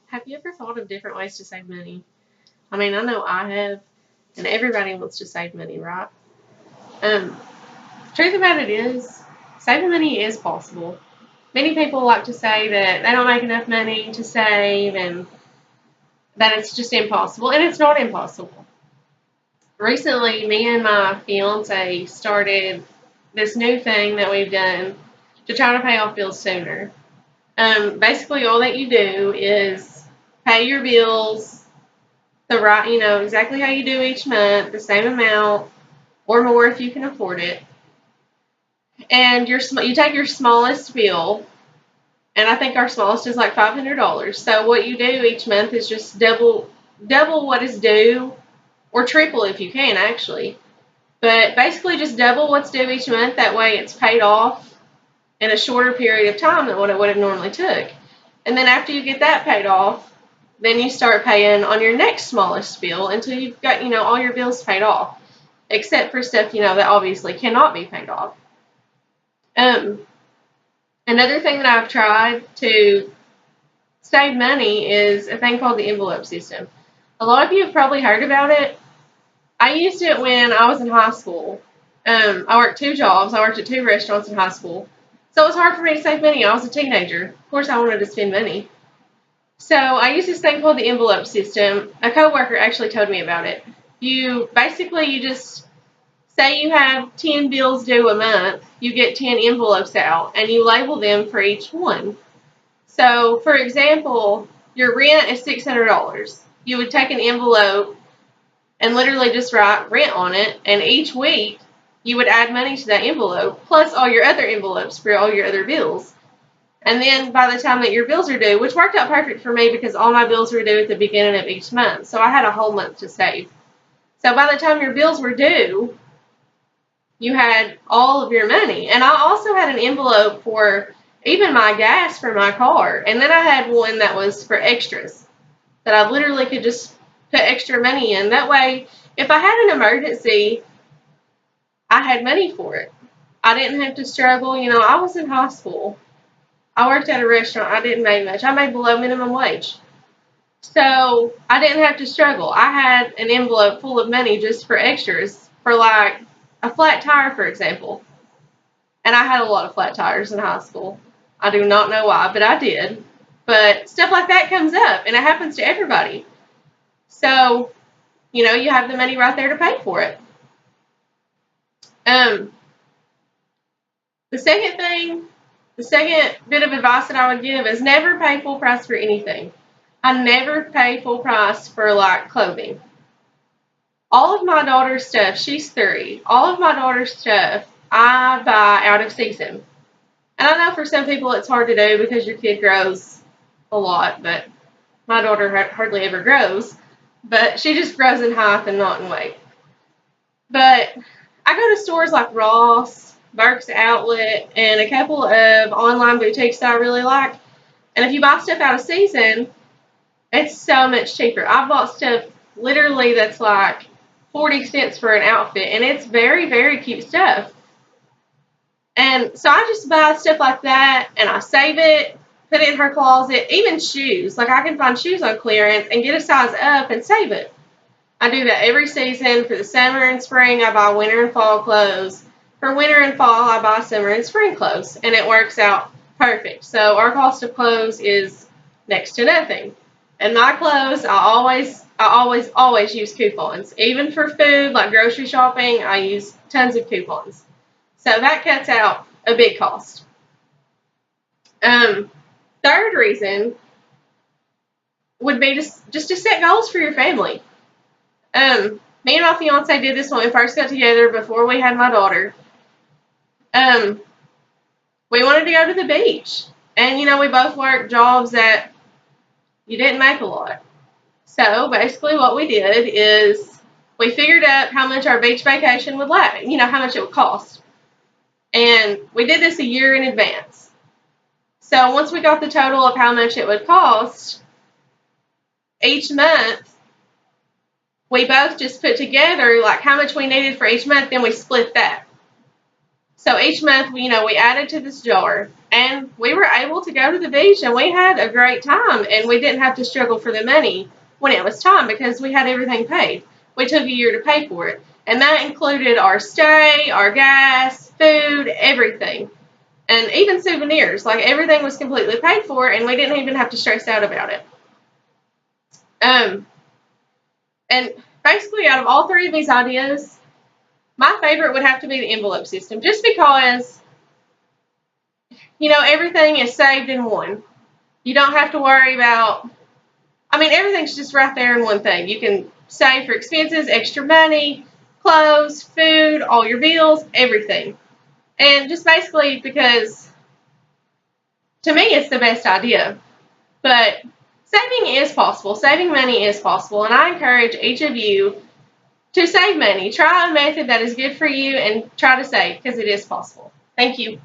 Have you ever thought of different ways to save money? I mean, I know I have, and everybody wants to save money, right? Um, Truth about it is, saving money is possible. Many people like to say that they don't make enough money to save and that it's just impossible, and it's not impossible. Recently, me and my fiance started this new thing that we've done to try to pay off bills sooner. Basically, all that you do is pay your bills the right, exactly how you do each month, the same amount or more if you can afford it. And you take your smallest bill, and I think our smallest is like $500. So what you do each month is just double what is due, or triple if you can actually. But basically, just double what's due each month. That way, it's paid off in a shorter period of time than what it would have normally took. And then after you get that paid off, then you start paying on your next smallest bill until you've got, all your bills paid off, except for stuff, that obviously cannot be paid off. Um, Another thing that I've tried to save money is a thing called the envelope system. A lot of you have probably heard about it. I used it when I was in high school. I worked two jobs. I worked at two restaurants in high school. So it was hard for me to save money. I was a teenager. Of course, I wanted to spend money. So I use this thing called the envelope system. A coworker actually told me about it. You just say you have 10 bills due a month, you get 10 envelopes out, and you label them for each one. So, for example, your rent is $600. You would take an envelope and literally just write rent on it, and each week you would add money to that envelope, plus all your other envelopes for all your other bills. And then by the time that your bills are due, which worked out perfect for me because all my bills were due at the beginning of each month, so I had a whole month to save. So by the time your bills were due, you had all of your money. And I also had an envelope for even my gas for my car. And then I had one that was for extras that I literally could just put extra money in. That way, if I had an emergency, I had money for it. I didn't have to struggle. I was in high school. I worked at a restaurant. I didn't make much. I made below minimum wage. So I didn't have to struggle. I had an envelope full of money just for extras, for like a flat tire, for example. And I had a lot of flat tires in high school. I do not know why, but I did. But stuff like that comes up, and it happens to everybody. So, you have the money right there to pay for it. Um, the second bit of advice that I would give is never pay full price for anything. I never pay full price for like clothing. All of my daughter's stuff, she's 3. All of my daughter's stuff I buy out of season. And I know for some people it's hard to do because your kid grows a lot, but my daughter hardly ever grows. But she just grows in height and not in weight. But I go to stores like Ross, Burke's Outlet, and a couple of online boutiques that I really like. And if you buy stuff out of season, it's so much cheaper. I've bought stuff literally that's like 40 cents for an outfit, and it's very, very cute stuff. And so I just buy stuff like that, and I save it, put it in her closet, even shoes. Like I can find shoes on clearance and get a size up and save it. I do that every season. For the summer and spring, I buy winter and fall clothes. For winter and fall, I buy summer and spring clothes, and it works out perfect. So our cost of clothes is next to nothing. And my clothes, I always use coupons. Even for food, like grocery shopping, I use tons of coupons. So that cuts out a big cost. Um, Third reason would be just to set goals for your family. Me and my fiance did this when we first got together before we had my daughter. Um, we wanted to go to the beach. And, we both worked jobs that you didn't make a lot. So basically what we did is we figured out how much our beach vacation would last, how much it would cost. And we did this a year in advance. So once we got the total of how much it would cost, each month, we both just put together like how much we needed for each month, then we split that. So each month, we added to this jar, and we were able to go to the beach, and we had a great time, and we didn't have to struggle for the money when it was time because we had everything paid. We took a year to pay for it, and that included our stay, our gas, food, everything, and even souvenirs. Like, everything was completely paid for, and we didn't even have to stress out about it. And basically, out of all three of these ideas, my favorite would have to be the envelope system, just because, everything is saved in one. You don't have to worry about, everything's just right there in one thing. You can save for expenses, extra money, clothes, food, all your bills, everything. And just basically because, to me, it's the best idea. But saving is possible. Saving money is possible. And I encourage each of you to save money. Try a method that is good for you and try to save, because it is possible. Thank you.